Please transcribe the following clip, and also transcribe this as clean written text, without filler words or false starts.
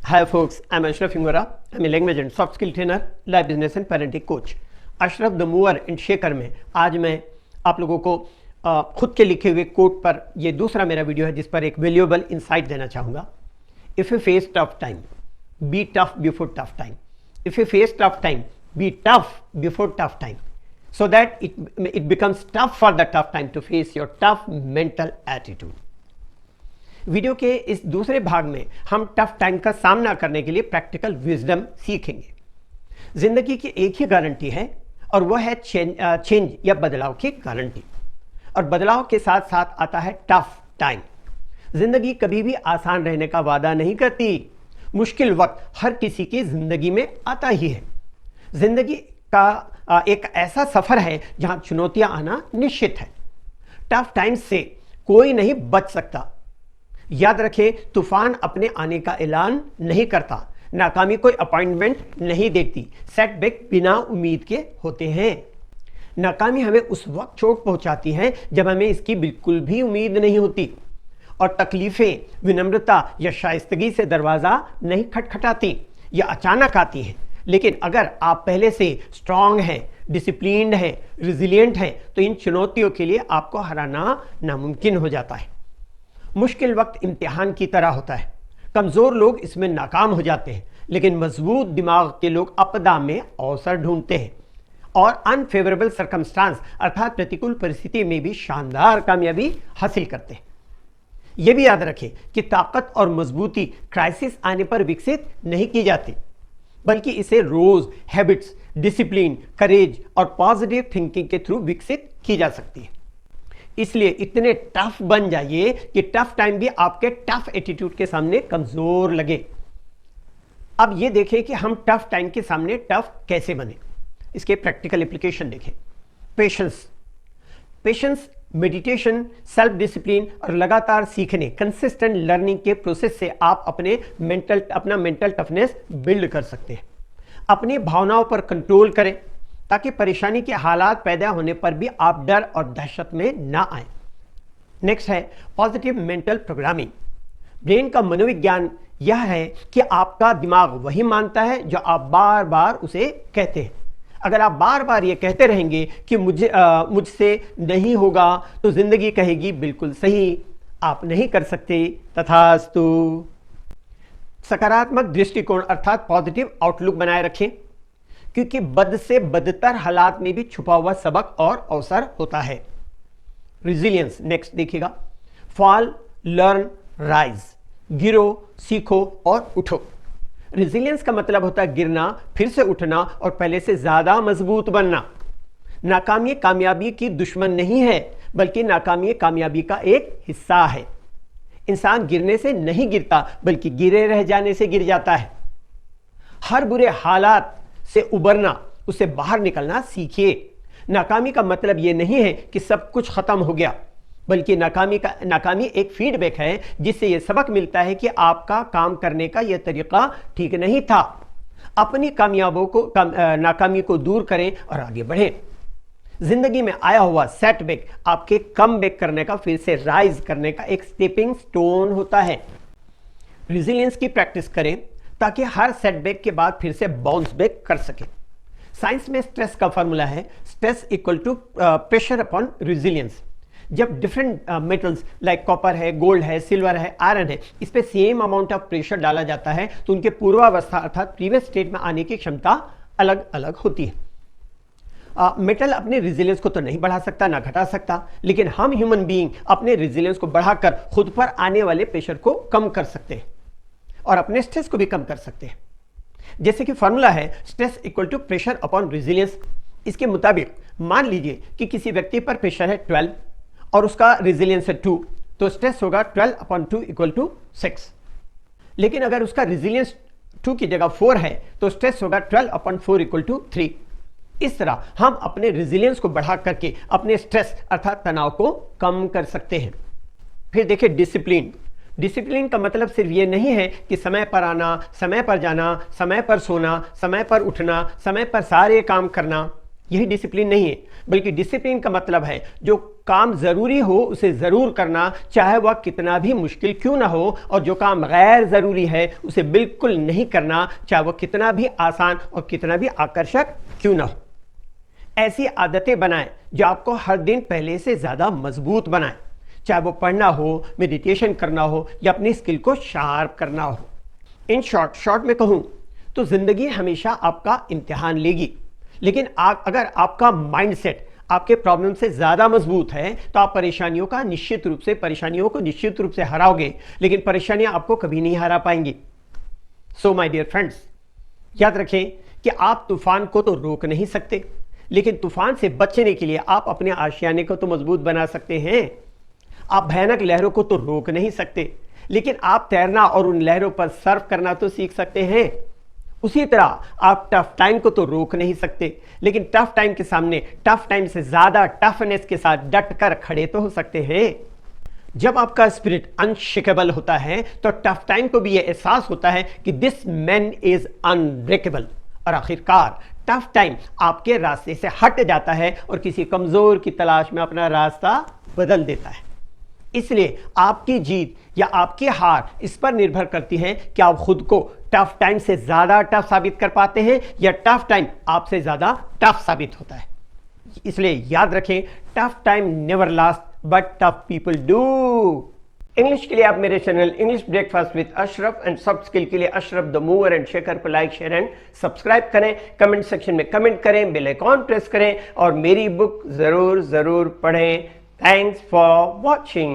Hi folks, I'm Ashraf Ingora. I'm a language and soft skill trainer, life business and parenting coach. Ashraf the mover and shaker में आज मैं आप लोगों को खुद के लिखे हुए कोट पर ये दूसरा मेरा वीडियो है जिस पर एक वैल्यूएबल इंसाइट देना चाहूँगा. If you face tough time, be tough before tough time. If you face tough time, be tough before tough time, so that it becomes tough for the tough time to face your tough mental attitude. Video के इस दूसरे भाग में हम tough time का सामना करने के लिए प्रैक्टिकल विजडम सीखेंगे. जिंदगी की एक ही गारंटी है और वह है चेंज या बदलाव की गारंटी. और बदलाव के साथ साथ आता है टफ टाइम. जिंदगी कभी भी आसान रहने का वादा नहीं करती. मुश्किल वक्त हर किसी की जिंदगी में आता ही है. जिंदगी का एक ऐसा सफर है जहां चुनौतियां आना निश्चित है. टफ टाइम से कोई नहीं बच सकता. याद रखें, तूफान अपने आने का ऐलान नहीं करता. नाकामी कोई अपॉइंटमेंट नहीं देती. सेटबैक बिना उम्मीद के होते हैं. नाकामी हमें उस वक्त चोट पहुंचाती है जब हमें इसकी बिल्कुल भी उम्मीद नहीं होती. और तकलीफें विनम्रता या शाइस्तगी से दरवाज़ा नहीं खटखटाती या अचानक आती हैं. लेकिन अगर आप पहले से स्ट्रांग हैं, डिसिप्लिन्ड हैं, रिजिलियंट हैं, तो इन चुनौतियों के लिए आपको हराना नामुमकिन हो जाता है. मुश्किल वक्त इम्तिहान की तरह होता है. कमज़ोर लोग इसमें नाकाम हो जाते हैं, लेकिन मजबूत दिमाग के लोग आपदा में अवसर ढूंढते हैं और अनफेवरेबल सर्कमस्टांस अर्थात प्रतिकूल परिस्थिति में भी शानदार कामयाबी हासिल करते हैं. यह भी याद रखें कि ताकत और मजबूती क्राइसिस आने पर विकसित नहीं की जाती, बल्कि इसे रोज हैबिट्स, डिसिप्लिन, करेज और पॉजिटिव थिंकिंग के थ्रू विकसित की जा सकती है. इसलिए इतने टफ बन जाइए कि टफ टाइम भी आपके टफ एटीट्यूड के सामने कमजोर लगे. अब ये देखें कि हम टफ टाइम के सामने टफ कैसे बने. इसके प्रैक्टिकल एप्लीकेशन देखें. पेशेंस, मेडिटेशन, सेल्फ डिसिप्लिन और लगातार सीखने, कंसिस्टेंट लर्निंग के प्रोसेस से आप अपना मेंटल टफनेस बिल्ड कर सकते हैं. अपनी भावनाओं पर कंट्रोल करें ताकि परेशानी के हालात पैदा होने पर भी आप डर और दहशत में ना आए. नेक्स्ट है पॉजिटिव मेंटल प्रोग्रामिंग. ब्रेन का मनोविज्ञान यह है कि आपका दिमाग वही मानता है जो आप बार बार उसे कहते हैं. अगर आप बार बार ये कहते रहेंगे कि मुझसे नहीं होगा, तो जिंदगी कहेगी बिल्कुल सही, आप नहीं कर सकते, तथास्तु. सकारात्मक दृष्टिकोण अर्थात पॉजिटिव आउटलुक बनाए रखें, क्योंकि बद से बदतर हालात में भी छुपा हुआ सबक और अवसर होता है. रिजिलियंस नेक्स्ट देखिएगा. Fall, learn, rise. गिरो, सीखो और उठो. रिजिलियंस का मतलब होता है गिरना, फिर से उठना और पहले से ज्यादा मजबूत बनना. नाकामी कामयाबी की दुश्मन नहीं है, बल्कि नाकामी कामयाबी का एक हिस्सा है. इंसान गिरने से नहीं गिरता, बल्कि गिरे रह जाने से गिर जाता है. हर बुरे हालात से उबरना, उससे बाहर निकलना सीखिए. नाकामी का मतलब यह नहीं है कि सब कुछ खत्म हो गया, बल्कि नाकामी एक फीडबैक है जिससे यह सबक मिलता है कि आपका काम करने का यह तरीका ठीक नहीं था. अपनी नाकामी को दूर करें और आगे बढ़ें. जिंदगी में आया हुआ सेटबैक आपके कम बैक करने का, फिर से राइज करने का एक स्टेपिंग स्टोन होता है. रिजिलियंस की प्रैक्टिस करें ताकि हर सेटबैक के बाद फिर से बाउंस बैक कर सके. साइंस में स्ट्रेस का फॉर्मूला है stress equal to pressure upon resilience. जब डिफरेंट मेटल्स लाइक कॉपर है, गोल्ड है, सिल्वर है, आयरन है, इस पे सेम अमाउंट ऑफ प्रेशर डाला जाता है, तो उनके पूर्वावस्था अर्थात प्रीवियस स्टेट में आने की क्षमता अलग अलग होती है. मेटल अपने रिजिलियंस को तो नहीं बढ़ा सकता ना घटा सकता, लेकिन हम ह्यूमन बीइंग अपने रिजिलियंस को बढ़ाकर खुद पर आने वाले प्रेशर को कम कर सकते हैं और अपने स्ट्रेस को भी कम कर सकते हैं. जैसे कि फॉर्मूला है stress equal to pressure upon resilience. इसके मुताबिक मान लीजिए कि किसी व्यक्ति पर प्रेशर है 12 और उसका रिजिलियंस है 2, तो स्ट्रेस होगा 12 अपॉन 2 इक्वल टू 6. लेकिन अगर उसका रिजिलियंस 2 की जगह 4 है, तो स्ट्रेस होगा 12 अपॉन 4 इक्वल टू 3. इस तरह हम अपने रिजिलियंस को बढ़ा करके अपने स्ट्रेस अर्थात तनाव को कम कर सकते हैं. फिर देखिए डिसिप्लिन. डिसिप्लिन का मतलब सिर्फ ये नहीं है कि समय पर आना, समय पर जाना, समय पर सोना, समय पर उठना, समय पर सारे काम करना. यही डिसिप्लिन नहीं है, बल्कि डिसिप्लिन का मतलब है जो काम जरूरी हो उसे जरूर करना, चाहे वह कितना भी मुश्किल क्यों ना हो, और जो काम गैर जरूरी है उसे बिल्कुल नहीं करना, चाहे वह कितना भी आसान और कितना भी आकर्षक क्यों ना हो। ऐसी आदतें बनाएं जो आपको हर दिन पहले से ज्यादा मजबूत बनाएं, चाहे वो पढ़ना हो, मेडिटेशन करना हो या अपनी स्किल को शार्प करना हो। इन शॉर्ट में कहूं तो जिंदगी हमेशा आपका इम्तिहान लेगी, लेकिन अगर आपका माइंडसेट आपके प्रॉब्लम से ज्यादा मजबूत है तो आप परेशानियों को निश्चित रूप से हराओगे, लेकिन परेशानियां आपको कभी नहीं हरा पाएंगी। सो माय डियर फ्रेंड्स, याद रखें कि आप तूफान को तो रोक नहीं सकते, लेकिन तूफान से बचने के लिए आप अपने आशियाने को तो मजबूत बना सकते हैं। आप भयानक लहरों को तो रोक नहीं सकते, लेकिन आप तैरना और उन लहरों पर सर्फ करना तो सीख सकते हैं। उसी तरह आप टफ टाइम को तो रोक नहीं सकते, लेकिन टफ टाइम के सामने टफ टाइम से ज्यादा टफनेस के साथ डट कर खड़े तो हो सकते हैं। जब आपका स्पिरिट अनशेकेबल होता है तो टफ टाइम को भी यह एहसास होता है कि दिस मैन इज अनब्रेकेबल, और आखिरकार टफ टाइम आपके रास्ते से हट जाता है और किसी कमजोर की तलाश में अपना रास्ता बदल देता है। इसलिए आपकी जीत या आपकी हार इस पर निर्भर करती है कि आप खुद को टफ टाइम से ज्यादा टफ साबित कर पाते हैं या टफ टाइम आपसे ज्यादा टफ साबित होता है। इसलिए याद रखें, tough time never last but tough people do. English के लिए आप मेरे channel English breakfast with Ashraf and soft skill के लिए Ashraf the mover and shaker को लाइक, शेयर एंड सब्सक्राइब करें। कमेंट सेक्शन में कमेंट करें, बेल आइकॉन प्रेस करें और मेरी बुक जरूर पढ़ें। Thanks for watching.